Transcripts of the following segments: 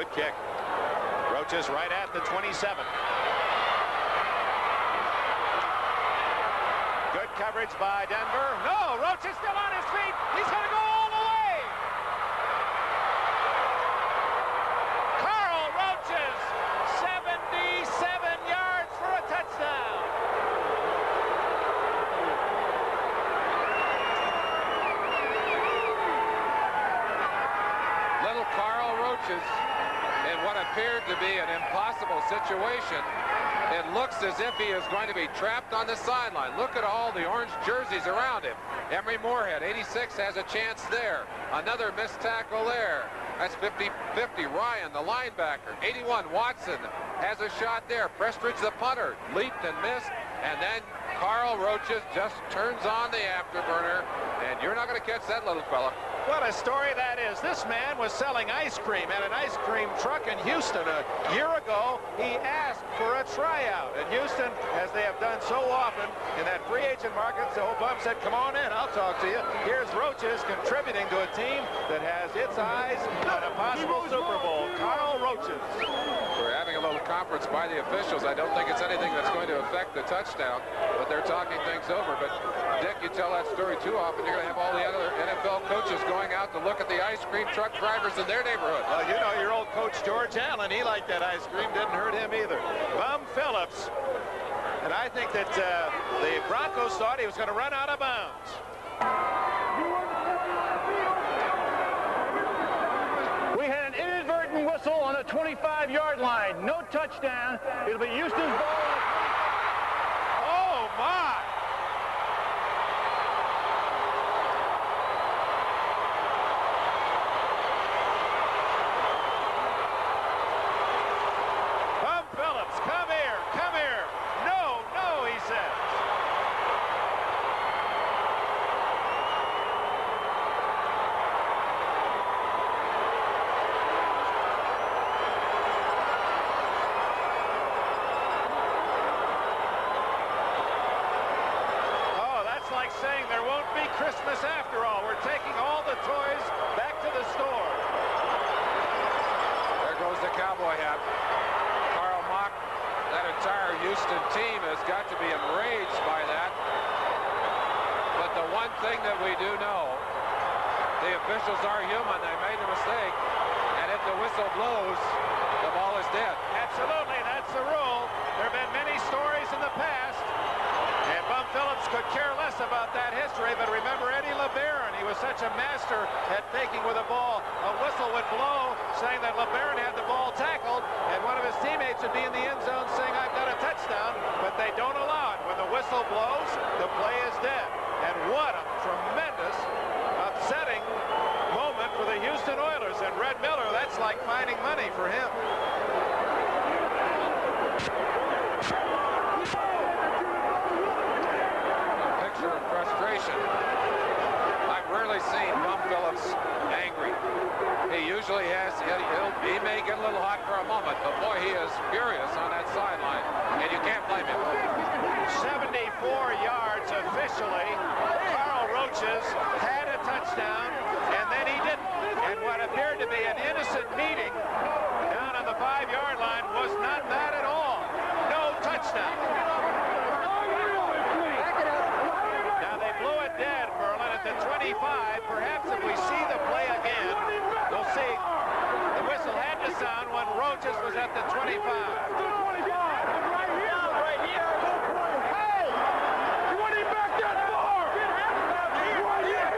Good kick. Roaches right at the 27. Good coverage by Denver. No, Roach is still on his feet. He's going to go all the way. Carl Roaches, 77 yards for a touchdown. Little Carl Roaches in what appeared to be an impossible situation. It looks as if he is going to be trapped on the sideline. Look at all the orange jerseys around him. Emery Moorhead, 86, has a chance there. Another missed tackle there. That's 50-50. Ryan, the linebacker. 81, Watson has a shot there. Prestridge, the punter, leaped and missed. And then Carl Roaches just turns on the afterburner. And you're not going to catch that little fella. What a story that is. This man was selling ice cream at an ice cream truck in Houston. A year ago, he asked for a tryout. And Houston, as they have done so often in that free agent market, so Bum said, come on in, I'll talk to you. Here's Roaches contributing to a team that has its eyes on a possible Super Bowl. Carl Roaches. We're having a little conference by the officials. I don't think it's anything that's going to affect the touchdown, but they're talking things over. But Dick, you tell that story too often, you're going to have all the other NFL coaches going out to look at the ice cream truck drivers in their neighborhood. Well, you know your old coach George Allen, he liked that ice cream, didn't hurt him either. Bum Phillips, and I think that the Broncos thought he was going to run out of bounds. We had an inadvertent whistle on the 25-yard line. No touchdown. It'll be Houston's ball. Oh, my. Bum Phillips, come here, come here. No, no, he says. Like saying there won't be Christmas after all. We're taking all the toys back to the store. There goes the cowboy hat. Carl Mock, that entire Houston team has got to be enraged by that. But the one thing that we do know, the officials are human. They made a mistake. And if the whistle blows, the ball is dead. Absolutely, that's the rule. There have been many stories in the past. And Bum Phillips could care less about that history, but remember Eddie LeBaron. He was such a master at taking with a ball. A whistle would blow saying that LeBaron had the ball tackled, and one of his teammates would be in the end zone saying, I've got a touchdown, but they don't allow it. When the whistle blows, the play is dead. And what a tremendous, upsetting moment for the Houston Oilers. And Red Miller, that's like finding money for him. Of frustration. I've rarely seen Bum Phillips angry. He usually has, he may get a little hot for a moment, but boy, he is furious on that sideline, and you can't blame him. 74 yards officially. Carl Roaches had a touchdown, and then he didn't. And what appeared to be an innocent meeting down on the 5-yard line was not that at all. No touchdown. Dead, Merlin, at the 25. Perhaps if we see the play again, we'll see the whistle had to sound when Roaches was at the 25. Right here. Hey! You want him back that far? Right here.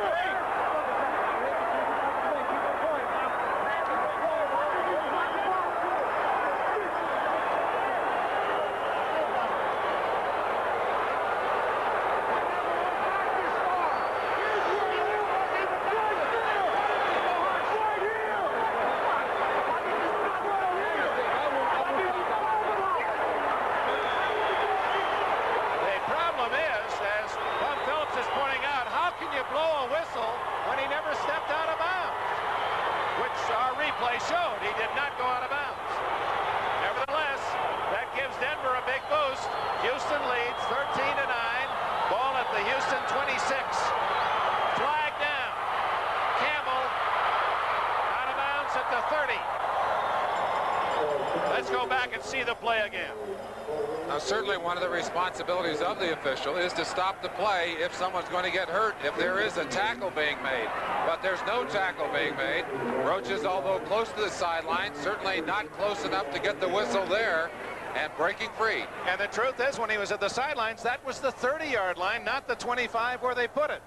Blow a whistle when he never stepped out of bounds, which our replay showed he did not go out of bounds. Nevertheless, that gives Denver a big boost. Houston leads 13-9. Ball at the Houston 26. Flag down. Campbell out of bounds at the 30. go back and see the play again. Now, certainly one of the responsibilities of the official is to stop the play if someone's going to get hurt, if there is a tackle being made. But there's no tackle being made. Roaches, although close to the sideline, certainly not close enough to get the whistle there, and breaking free. And the truth is, when he was at the sidelines, that was the 30-yard line, not the 25 where they put it.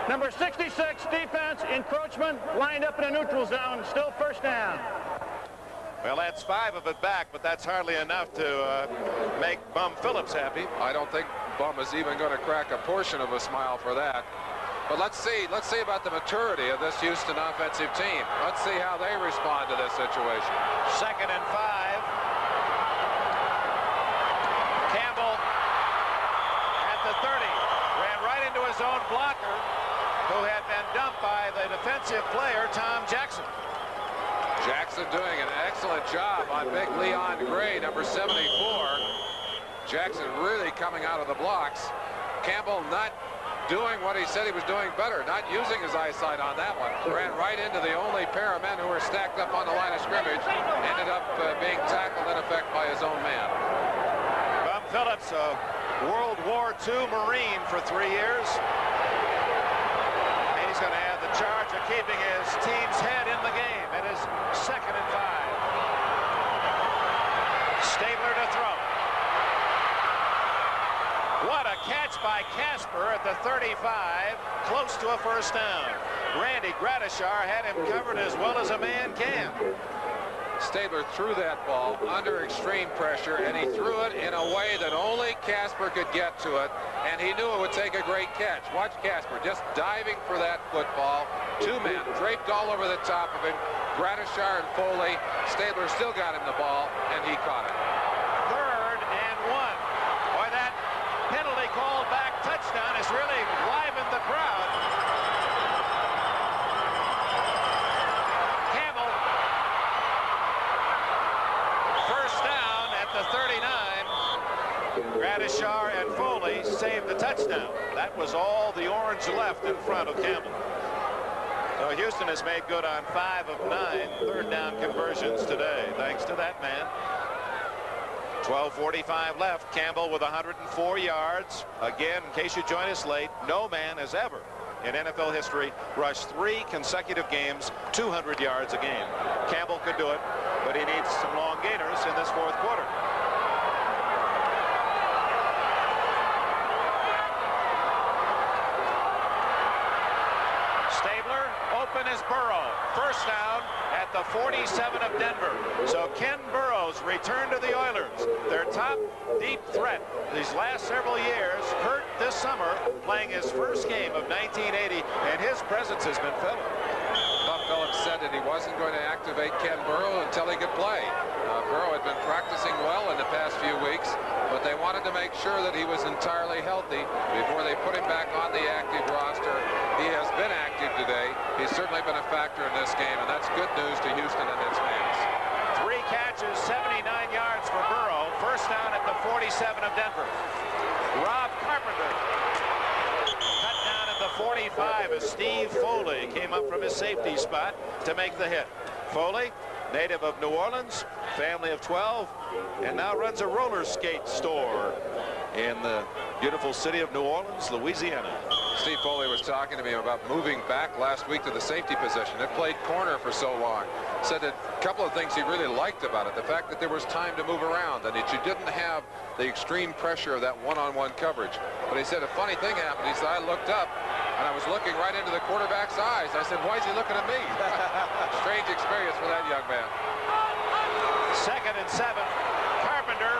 Number 66, defense, encroachment, lined up in a neutral zone, still first down. Well, that's 5 of it back, but that's hardly enough to make Bum Phillips happy. I don't think Bum is even going to crack a portion of a smile for that. But let's see about the maturity of this Houston offensive team. Let's see how they respond to this situation. 2nd and 5. Campbell at the 30. Ran right into his own blocker, who had been dumped by the defensive player, Tom Jackson. Jackson doing an excellent job on big Leon Gray, number 74. Jackson really coming out of the blocks. Campbell not doing what he said he was doing better, not using his eyesight on that one. Ran right into the only pair of men who were stacked up on the line of scrimmage. Ended up being tackled in effect by his own man. Bum Phillips, a World War II Marine for 3 years. He's going to have the charge of keeping his team's head in the game. It is 2nd and 5. Stabler to throw. What a catch by Casper at the 35, close to a first down. Randy Gradishar had him covered as well as a man can. Stabler threw that ball under extreme pressure, and he threw it in a way that only Casper could get to it, and he knew it would take a great catch. Watch Casper just diving for that football. 2 men draped all over the top of him. Gradishar and Foley. Stabler still got him the ball, and he caught it. 3rd and 1. Boy, that penalty call back touchdown has really livened the crowd. Campbell, first down at the 39. Gradishar and Foley saved the touchdown. That was all the orange left in front of Campbell. So Houston has made good on 5 of 9 third down conversions today, thanks to that man. 12:45 left. Campbell with 104 yards. Again, in case you join us late, no man has ever in NFL history rushed 3 consecutive games 200 yards a game. Campbell could do it, but he needs some long gainers in this 4th quarter. Stabler open as Burrow. First down at the 47 of Denver. So Ken Burrows returned to the Oilers, their top deep threat these last several years, hurt this summer, playing his first game of 1980, and his presence has been felt. Bum Phillips said that he wasn't going to activate Ken Burrow until he could play. Burrow had been practicing well in the past few weeks, but they wanted to make sure that he was entirely healthy before they put him back on the active roster. He has been active today. He's certainly been a factor in this game, and that's good news to Houston and its fans. 3 catches, 79 yards for Burrow. First down at the 47 of Denver. Rob Carpenter cut down at the 45 as Steve Foley came up from his safety spot to make the hit. Foley, native of New Orleans, family of 12, and now runs a roller skate store in the beautiful city of New Orleans, Louisiana. Steve Foley was talking to me about moving back last week to the safety position. It played corner for so long. Said that a couple of things he really liked about it. The fact that there was time to move around and that you didn't have the extreme pressure of that one-on-one coverage. But he said a funny thing happened. He said, I looked up and I was looking right into the quarterback's eyes. I said, why is he looking at me? Strange experience for that young man. 2nd and 7. Carpenter.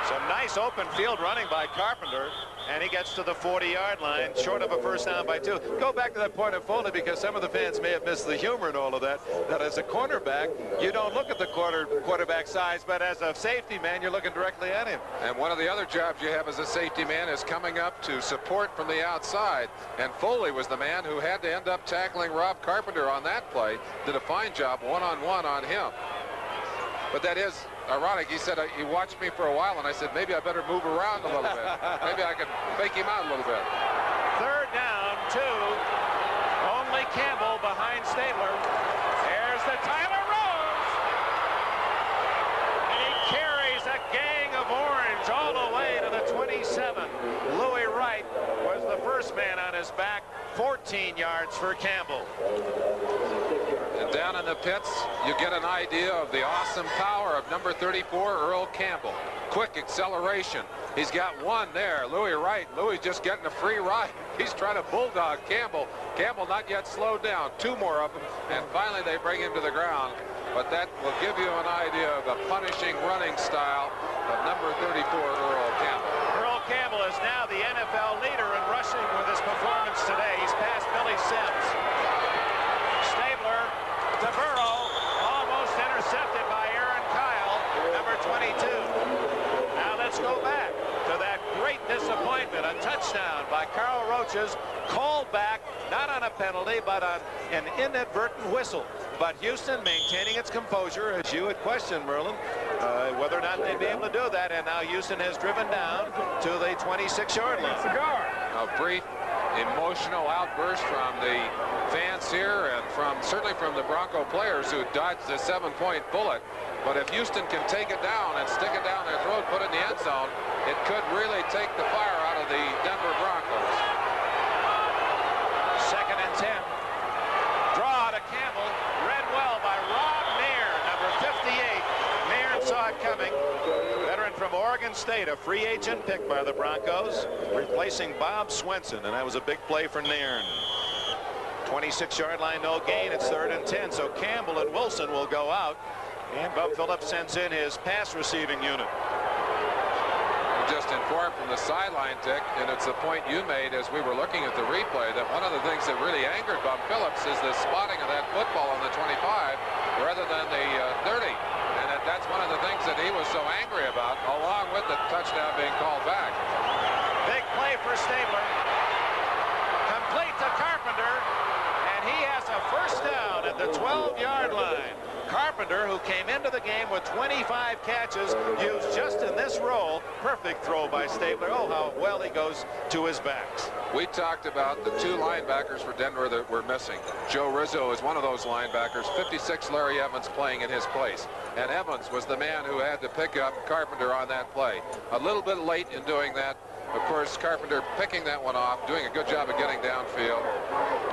Some nice open field running by Carpenter, and he gets to the 40-yard line, short of a first down by 2. Go back to that point of Foley, because some of the fans may have missed the humor in all of that, that as a cornerback, you don't look at the quarterback size, but as a safety man, you're looking directly at him. And one of the other jobs you have as a safety man is coming up to support from the outside, and Foley was the man who had to end up tackling Rob Carpenter on that play. Did a fine job one-on-one on him. But that is ironic. He said he watched me for a while, and I said maybe I better move around a little bit. Maybe I could fake him out a little bit. 3rd down, 2. Only Campbell behind Stabler. Air next man on his back. 14 yards for Campbell. And down in the pits, you get an idea of the awesome power of number 34, Earl Campbell. Quick acceleration. He's got one there. Louis Wright. Louis just getting a free ride. He's trying to bulldog Campbell. Campbell not yet slowed down. Two more of them. And finally they bring him to the ground. But that will give you an idea of the punishing running style of number 34, Earl Campbell. Earl Campbell is now the NFL leader in rushing with his performance today. He's passed Billy Sims. Stabler to Burrow, almost intercepted by Aaron Kyle, number 22. Now let's go back to that great disappointment. A touchdown by Carl Roaches, called back, not on a penalty, but on an inadvertent whistle. But Houston maintaining its composure, as you had questioned, Merlin, whether or not they'd be able to do that. And now Houston has driven down to the 26-yard line. A brief emotional outburst from the fans here and certainly from the Bronco players who dodged the 7-point bullet. But if Houston can take it down and stick it down their throat, put it in the end zone, it could really take the fire out of the Denver Broncos. 2nd and 10. Draw to Campbell. Read well by Rob Nairn, number 58. Nairn saw it coming. Veteran from Oregon State, a free agent pick by the Broncos, replacing Bob Swenson, and that was a big play for Nairn. 26-yard line, no gain. It's 3rd and 10, so Campbell and Wilson will go out, and Bub Phillips sends in his pass receiving unit. Just informed from the sideline, Dick, and it's the point you made as we were looking at the replay, that one of the things that really angered Bub Phillips is the spotting of that football on the 25 rather than the 30. And that's one of the things that he was so angry about, along with the touchdown being called back. Big play for Stabler. Complete to Carpenter, and he has a first down at the 12-yard line. Carpenter, who came into the game with 25 catches, used just in this role. Perfect throw by Stabler. Oh, how well he goes to his backs. We talked about the two linebackers for Denver that were missing. Joe Rizzo is one of those linebackers. 56, Larry Evans playing in his place. And Evans was the man who had to pick up Carpenter on that play. A little bit late in doing that. Of course, Carpenter picking that one off, doing a good job of getting downfield,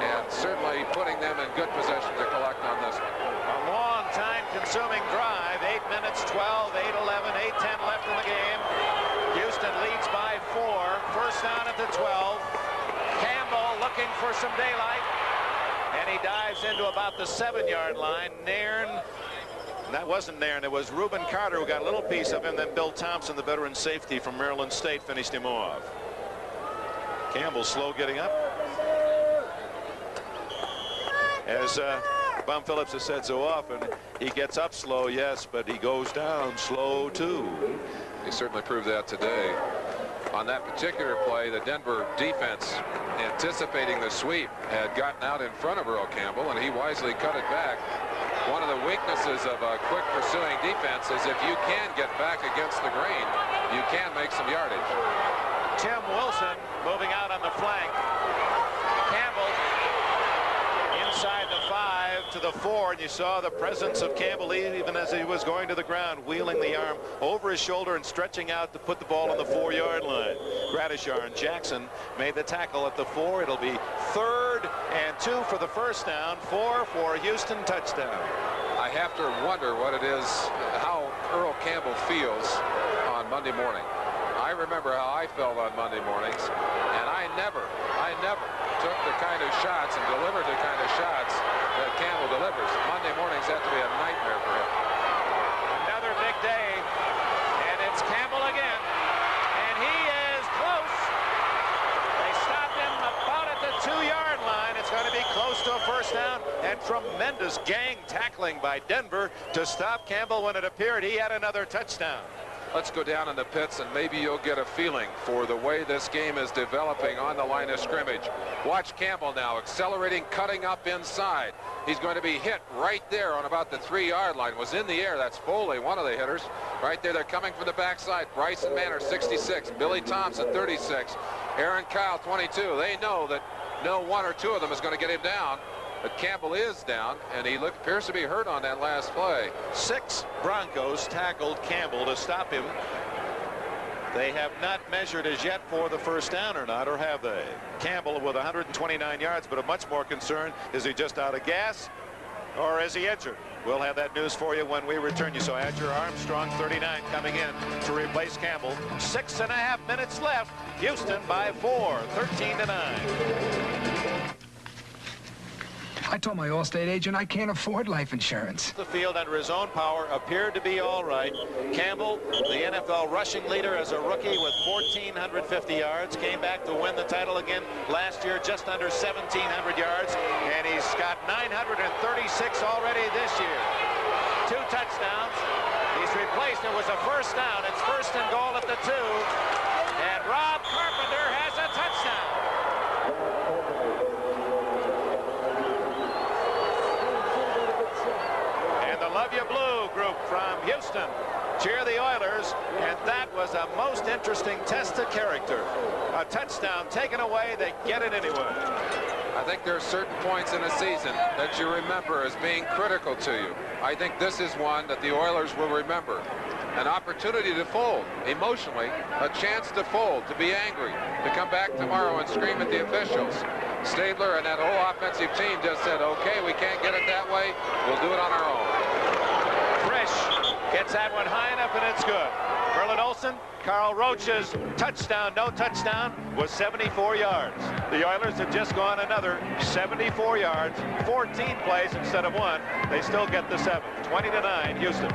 and certainly putting them in good position to collect on this one. A long time-consuming drive. 8 minutes, 12, 8:11, 8:10 left in the game. Houston leads by 4. First down at the 12. Campbell looking for some daylight, and he dives into about the 7-yard line. Nairn. That wasn't Nairn. It was Reuben Carter who got a little piece of him. Then Bill Thompson, the veteran safety from Maryland State, finished him off. Campbell slow getting up. As Bum Phillips has said so often, he gets up slow, yes, but he goes down slow too. He certainly proved that today. On that particular play, the Denver defense, anticipating the sweep, had gotten out in front of Earl Campbell, and he wisely cut it back. One of the weaknesses of a quick pursuing defense is if you can get back against the grain, you can make some yardage. Tim Wilson moving out on the flank. Campbell inside the 5 to the 4, and you saw the presence of Campbell even as he was going to the ground, wheeling the arm over his shoulder and stretching out to put the ball on the 4-yard line. Gradishar and Jackson made the tackle at the 4. It'll be 3rd and 2 for the first down, 4 for Houston, touchdown. I have to wonder what it is, how Earl Campbell feels on Monday morning. I remember how I felt on Monday mornings, and I never took the kind of shots and delivered the kind of shots that Campbell delivers. Monday mornings have to be a nightmare for him. Another big day, and it's Campbell again, and he is close. They stopped him about at the 2-yard line. It's going to be close to a first down, and tremendous gang tackling by Denver to stop Campbell when it appeared he had another touchdown. Let's go down in the pits, and maybe you'll get a feeling for the way this game is developing on the line of scrimmage. Watch Campbell now accelerating, cutting up inside. He's going to be hit right there on about the 3-yard line. Was in the air. That's Foley, one of the hitters. Right there, they're coming from the backside. Bryson Manor, 66. Billy Thompson, 36. Aaron Kyle, 22. They know that no one or two of them is going to get him down. But Campbell is down, and he appears to be hurt on that last play. 6 Broncos tackled Campbell to stop him. They have not measured as yet for the first down or not, or have they? Campbell with 129 yards, but a much more concern, is he just out of gas or is he injured? We'll have that news for you when we return. You saw Adger Armstrong, 39, coming in to replace Campbell. 6.5 minutes left. Houston by 4, 13-9. I told my Allstate agent I can't afford life insurance. The field under his own power appeared to be all right. Campbell, the NFL rushing leader as a rookie with 1,450 yards, came back to win the title again last year, just under 1,700 yards, and he's got 936 already this year. 2 touchdowns. He's replaced. It was a first down. It's 1st and goal at the 2, and Rob Carpenter has a touchdown. Love You Blue group from Houston cheer the Oilers, and that was a most interesting test of character. A touchdown taken away, they get it anyway. I think there are certain points in a season that you remember as being critical to you. I think this is one that the Oilers will remember. An opportunity to fold emotionally, a chance to fold, to be angry, to come back tomorrow and scream at the officials. Stabler and that whole offensive team just said, okay, we can't get it that way, we'll do it on our own. Frisch gets that one high enough, and it's good. Merlin Olsen, Carl Roach's touchdown, no touchdown, was 74 yards. The Oilers have just gone another 74 yards, 14 plays instead of 1. They still get the 7. 20-9, Houston.